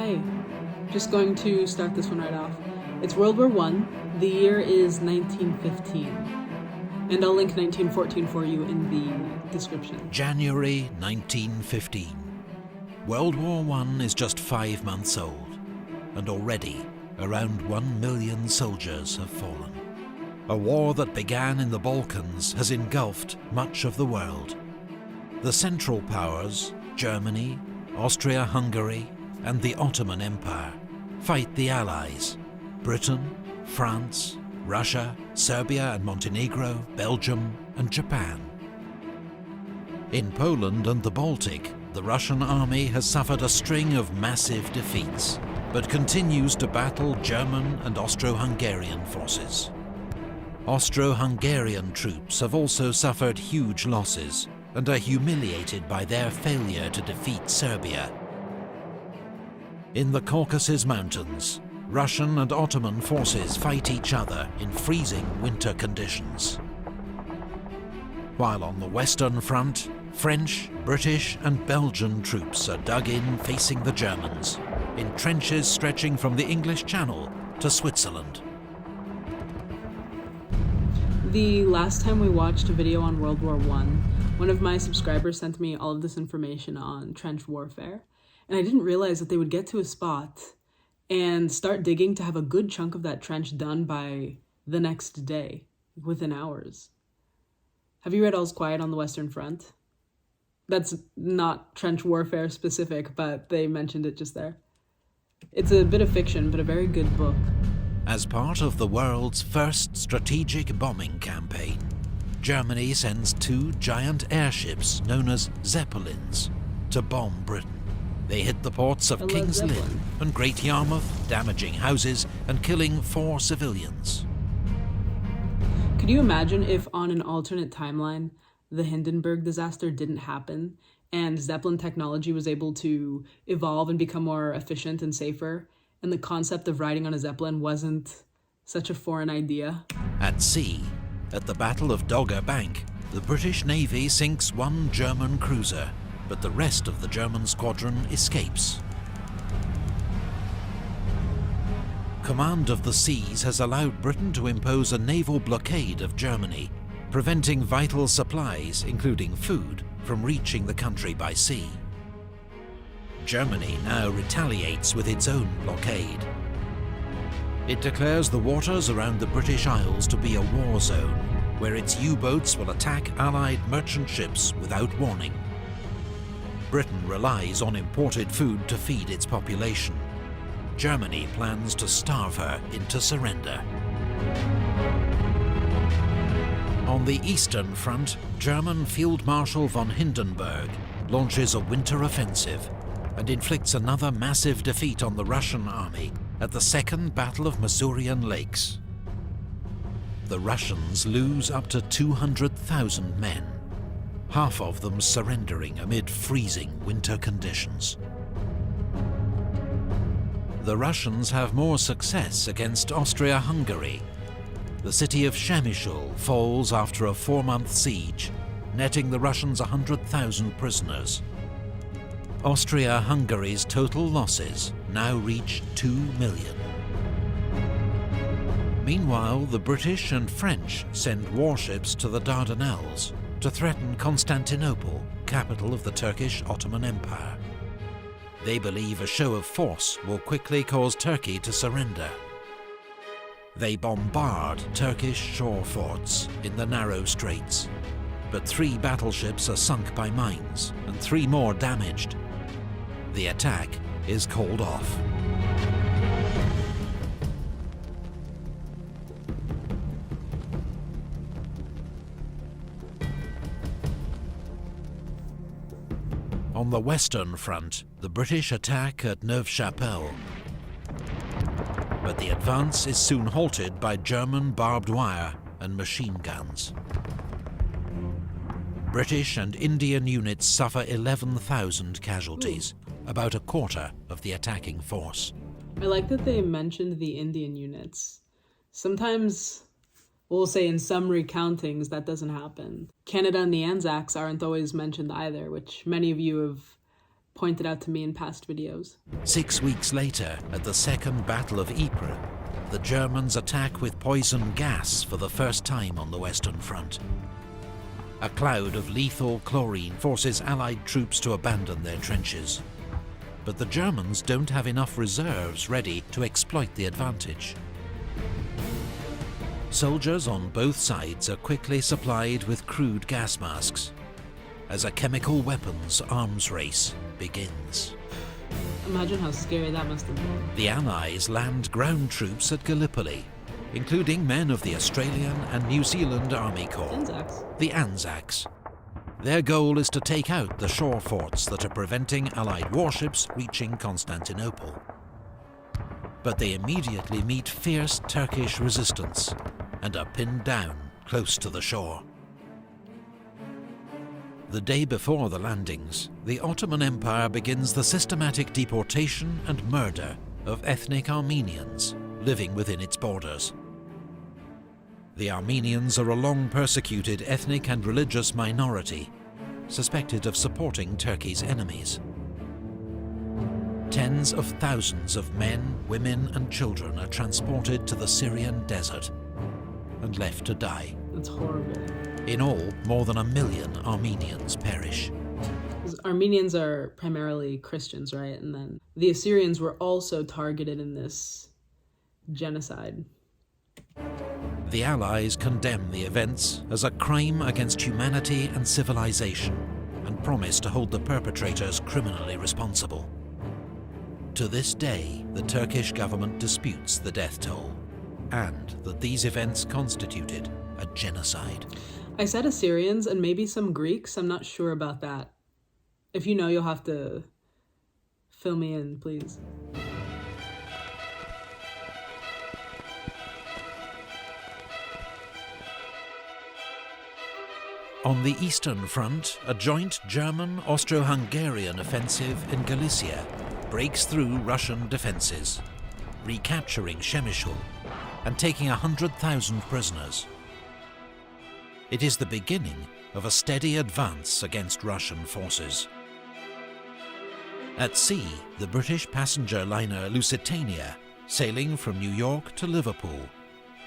Hi. Just going to start this one right off. It's World War I. The year is 1915. And I'll link 1914 for you in the description. January 1915. World War I is just 5 months old, and already around 1 million soldiers have fallen. A war that began in the Balkans has engulfed much of the world. The Central Powers, Germany, Austria-Hungary, and the Ottoman Empire, fight the Allies, Britain, France, Russia, Serbia and Montenegro, Belgium, and Japan. In Poland and the Baltic, the Russian army has suffered a string of massive defeats, but continues to battle German and Austro-Hungarian forces. Austro-Hungarian troops have also suffered huge losses and are humiliated by their failure to defeat Serbia. In the Caucasus Mountains, Russian and Ottoman forces fight each other in freezing winter conditions. While on the Western Front, French, British and Belgian troops are dug in facing the Germans, in trenches stretching from the English Channel to Switzerland. The last time we watched a video on World War I, one of my subscribers sent me all of this information on trench warfare, and I didn't realize that they would get to a spot and start digging to have a good chunk of that trench done by the next day, within hours. Have you read All's Quiet on the Western Front? That's not trench warfare specific, but they mentioned it just there. It's a bit of fiction, but a very good book. As part of the world's first strategic bombing campaign, Germany sends 2 giant airships known as Zeppelins to bomb Britain. They hit the ports of King's Lynn and Great Yarmouth, damaging houses and killing 4 civilians. Could you imagine if on an alternate timeline, the Hindenburg disaster didn't happen and Zeppelin technology was able to evolve and become more efficient and safer, and the concept of riding on a Zeppelin wasn't such a foreign idea? At sea, at the Battle of Dogger Bank, the British Navy sinks 1 German cruiser, but the rest of the German squadron escapes. Command of the seas has allowed Britain to impose a naval blockade of Germany, preventing vital supplies, including food, from reaching the country by sea. Germany now retaliates with its own blockade. It declares the waters around the British Isles to be a war zone, where its U-boats will attack Allied merchant ships without warning. Britain relies on imported food to feed its population. Germany plans to starve her into surrender. On the Eastern Front, German Field Marshal von Hindenburg launches a winter offensive and inflicts another massive defeat on the Russian army at the Second Battle of Masurian Lakes. The Russians lose up to 200,000 men, half of them surrendering amid freezing winter conditions. The Russians have more success against Austria-Hungary. The city of Przemysl falls after a 4-month siege, netting the Russians 100,000 prisoners. Austria-Hungary's total losses now reach 2 million. Meanwhile, the British and French send warships to the Dardanelles to threaten Constantinople, capital of the Turkish Ottoman Empire. They believe a show of force will quickly cause Turkey to surrender. They bombard Turkish shore forts in the narrow straits, but 3 battleships are sunk by mines and 3 more damaged. The attack is called off. On the Western Front, the British attack at Neuve-Chapelle, but the advance is soon halted by German barbed wire and machine guns. British and Indian units suffer 11,000 casualties, about a quarter of the attacking force. I like that they mentioned the Indian units. Sometimes, we'll say in some recountings, that doesn't happen. Canada and the Anzacs aren't always mentioned either, which many of you have pointed out to me in past videos. 6 weeks later, at the Second Battle of Ypres, the Germans attack with poison gas for the first time on the Western Front. A cloud of lethal chlorine forces Allied troops to abandon their trenches. But the Germans don't have enough reserves ready to exploit the advantage. Soldiers on both sides are quickly supplied with crude gas masks as a chemical weapons arms race begins. Imagine how scary that must have been. The Allies land ground troops at Gallipoli, including men of the Australian and New Zealand Army Corps, Anzacs. the Anzacs. Their goal is to take out the shore forts that are preventing Allied warships reaching Constantinople. But they immediately meet fierce Turkish resistance and are pinned down close to the shore. The day before the landings, the Ottoman Empire begins the systematic deportation and murder of ethnic Armenians living within its borders. The Armenians are a long-persecuted ethnic and religious minority, suspected of supporting Turkey's enemies. Tens of thousands of men, women and children are transported to the Syrian desert and left to die. That's horrible. In all, more than 1 million Armenians perish. Armenians are primarily Christians, right? And then the Assyrians were also targeted in this genocide. The Allies condemn the events as a crime against humanity and civilization and promise to hold the perpetrators criminally responsible. To this day, the Turkish government disputes the death toll and that these events constituted a genocide. I said Assyrians and maybe some Greeks. I'm not sure about that. If you know, you'll have to fill me in, please. On the Eastern Front, a joint German-Austro-Hungarian offensive in Galicia breaks through Russian defences, recapturing Przemysl and taking 100,000 prisoners. It is the beginning of a steady advance against Russian forces. At sea, the British passenger liner Lusitania, sailing from New York to Liverpool,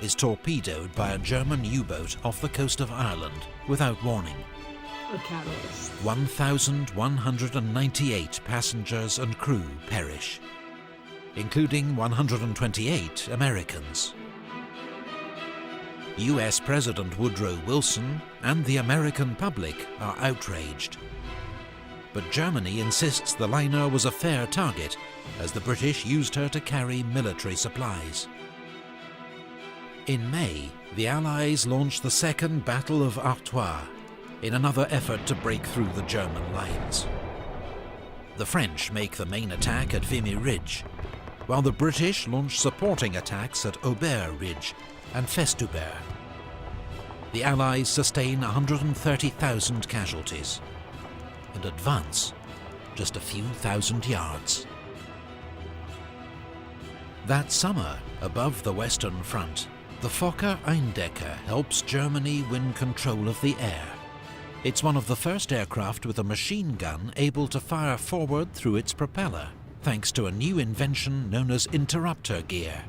is torpedoed by a German U-boat off the coast of Ireland without warning. A catalyst. 1,198 passengers and crew perish, including 128 Americans. US President Woodrow Wilson and the American public are outraged. But Germany insists the liner was a fair target, as the British used her to carry military supplies. In May, the Allies launched the Second Battle of Artois in another effort to break through the German lines. The French make the main attack at Vimy Ridge, while the British launch supporting attacks at Aubert Ridge and Festubert. The Allies sustain 130,000 casualties and advance just a few thousand yards. That summer, above the Western Front, the Fokker Eindecker helps Germany win control of the air. It's one of the first aircraft with a machine gun able to fire forward through its propeller, thanks to a new invention known as interrupter gear.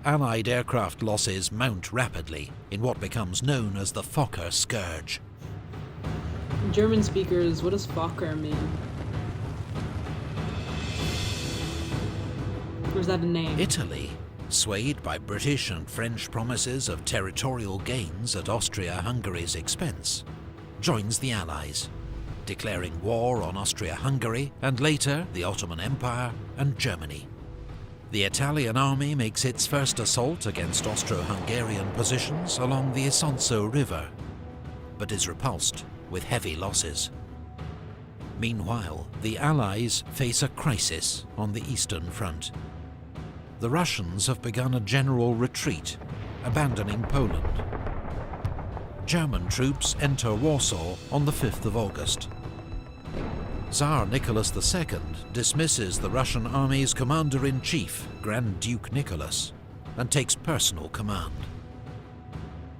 Allied aircraft losses mount rapidly in what becomes known as the Fokker Scourge. German speakers, what does Fokker mean? Or is that a name? Italy, swayed by British and French promises of territorial gains at Austria-Hungary's expense, joins the Allies, declaring war on Austria-Hungary and later the Ottoman Empire and Germany. The Italian army makes its first assault against Austro-Hungarian positions along the Isonzo River, but is repulsed with heavy losses. Meanwhile, the Allies face a crisis on the Eastern Front. The Russians have begun a general retreat, abandoning Poland. German troops enter Warsaw on the 5th of August. Tsar Nicholas II dismisses the Russian army's commander-in-chief, Grand Duke Nicholas, and takes personal command.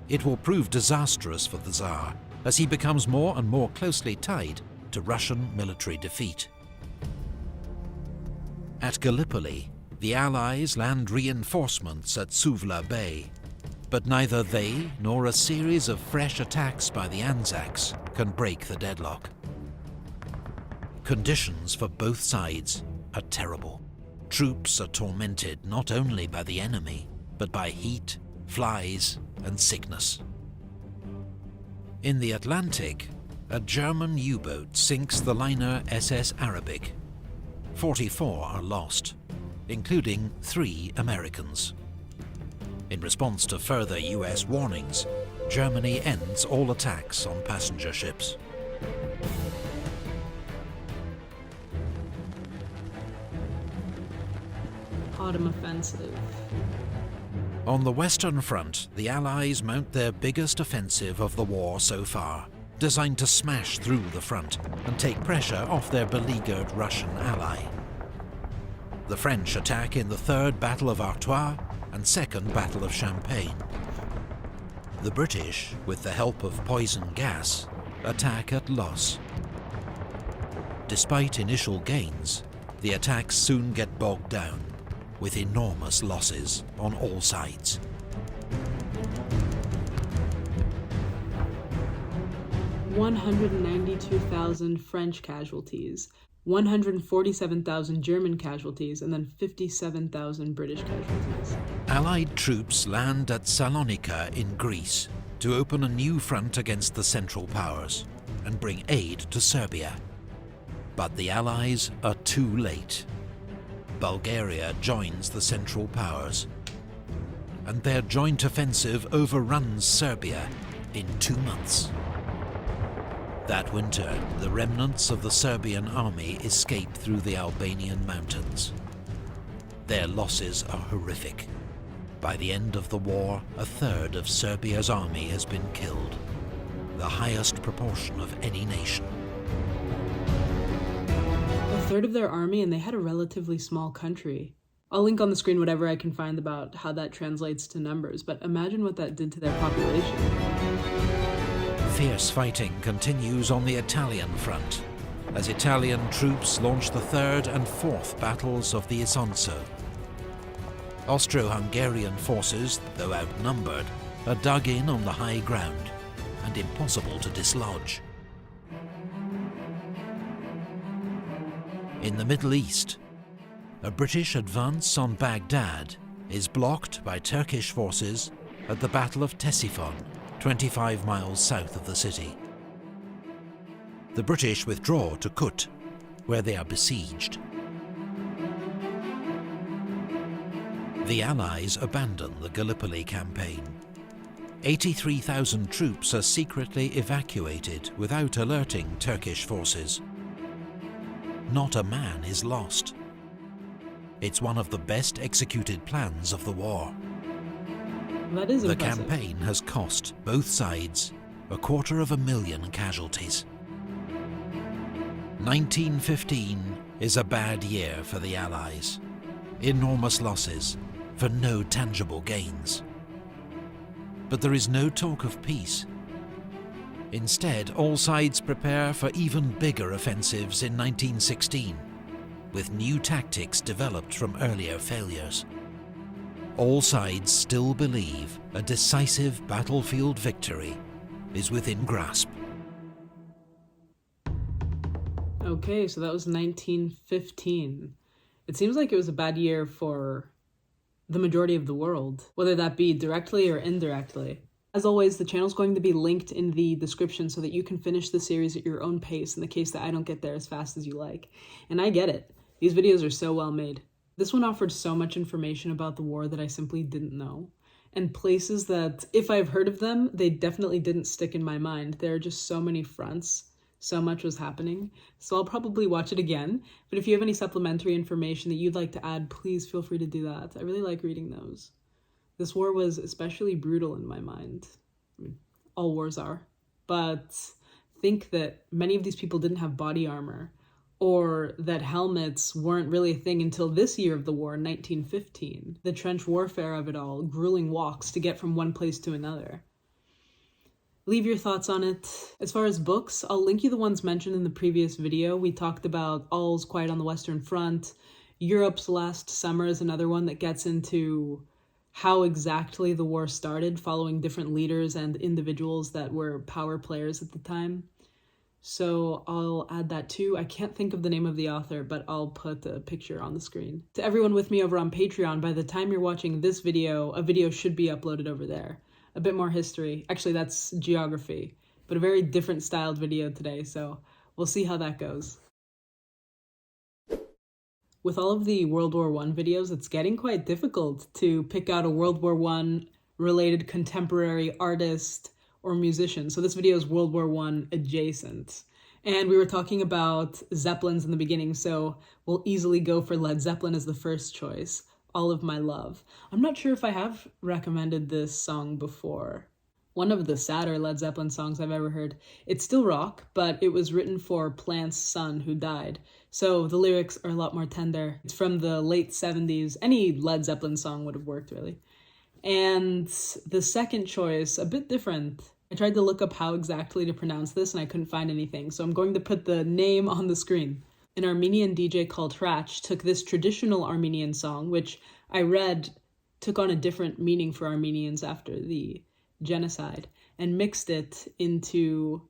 It will prove disastrous for the Tsar, as he becomes more and more closely tied to Russian military defeat. At Gallipoli, the Allies land reinforcements at Suvla Bay, but neither they nor a series of fresh attacks by the Anzacs can break the deadlock. Conditions for both sides are terrible. Troops are tormented not only by the enemy, but by heat, flies, and sickness. In the Atlantic, a German U-boat sinks the liner SS Arabic. 44 are lost, including 3 Americans. In response to further US warnings, Germany ends all attacks on passenger ships. Autumn offensive. On the Western Front, the Allies mount their biggest offensive of the war so far, designed to smash through the front and take pressure off their beleaguered Russian ally. The French attack in the Third Battle of Artois and Second Battle of Champagne. The British, with the help of poison gas, attack at Los. Despite initial gains, the attacks soon get bogged down, with enormous losses on all sides. $192,000 French casualties, 147,000 German casualties, and then 57,000 British casualties. Allied troops land at Salonika in Greece to open a new front against the Central Powers and bring aid to Serbia. But the Allies are too late. Bulgaria joins the Central Powers, and their joint offensive overruns Serbia in 2 months. That winter, the remnants of the Serbian army escape through the Albanian mountains. Their losses are horrific. By the end of the war, a third of Serbia's army has been killed, the highest proportion of any nation. A third of their army, and they had a relatively small country. I'll link on the screen whatever I can find about how that translates to numbers, but imagine what that did to their population. Fierce fighting continues on the Italian front, as Italian troops launch the third and fourth battles of the Isonzo. Austro-Hungarian forces, though outnumbered, are dug in on the high ground and impossible to dislodge. In the Middle East, a British advance on Baghdad is blocked by Turkish forces at the Battle of Ctesiphon, 25 miles south of the city. The British withdraw to Kut, where they are besieged. The Allies abandon the Gallipoli campaign. 83,000 troops are secretly evacuated without alerting Turkish forces. Not a man is lost. It's one of the best executed plans of the war. That is The impressive. campaign has cost both sides 250,000 casualties. 1915 is a bad year for the Allies. Enormous losses for no tangible gains. But there is no talk of peace. Instead, all sides prepare for even bigger offensives in 1916, with new tactics developed from earlier failures. All sides still believe a decisive battlefield victory is within grasp. Okay, so that was 1915. It seems like it was a bad year for the majority of the world, whether that be directly or indirectly. As always, the channel's going to be linked in the description so that you can finish the series at your own pace in the case that I don't get there as fast as you like. And I get it. These videos are so well made. This one offered so much information about the war that I simply didn't know. And places that, if I've heard of them, they definitely didn't stick in my mind. There are just so many fronts. So much was happening. So I'll probably watch it again. But if you have any supplementary information that you'd like to add, please feel free to do that. I really like reading those. This war was especially brutal in my mind. I mean, all wars are. But think that many of these people didn't have body armor, or that helmets weren't really a thing until this year of the war, 1915. The trench warfare of it all, grueling walks to get from one place to another. Leave your thoughts on it. As far as books, I'll link you the ones mentioned in the previous video. We talked about All's Quiet on the Western Front, Europe's Last Summer is another one that gets into how exactly the war started, following different leaders and individuals that were power players at the time. So I'll add that too. I can't think of the name of the author, but I'll put a picture on the screen. To everyone with me over on Patreon, by the time you're watching this video, a video should be uploaded over there. A bit more history. Actually, that's geography, but a very different styled video today, so we'll see how that goes. With all of the World War I videos, it's getting quite difficult to pick out a World War I related contemporary artist or musician. So this video is World War I adjacent. And we were talking about Zeppelins in the beginning, so we'll easily go for Led Zeppelin as the first choice, All of My Love. I'm not sure if I have recommended this song before. One of the sadder Led Zeppelin songs I've ever heard. It's still rock, but it was written for Plant's son who died. So the lyrics are a lot more tender. It's from the late 70s. Any Led Zeppelin song would have worked, really. And the second choice, a bit different. I tried to look up how exactly to pronounce this and I couldn't find anything, so I'm going to put the name on the screen. An Armenian DJ called Hrach took this traditional Armenian song, which I read took on a different meaning for Armenians after the genocide, and mixed it into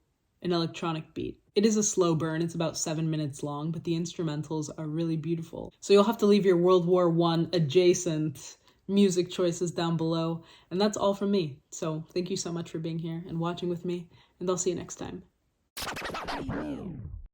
an electronic beat. It is a slow burn, it's about 7 minutes long, but the instrumentals are really beautiful. So you'll have to leave your World War I adjacent music choices down below, and that's all from me. So thank you so much for being here and watching with me, and I'll see you next time.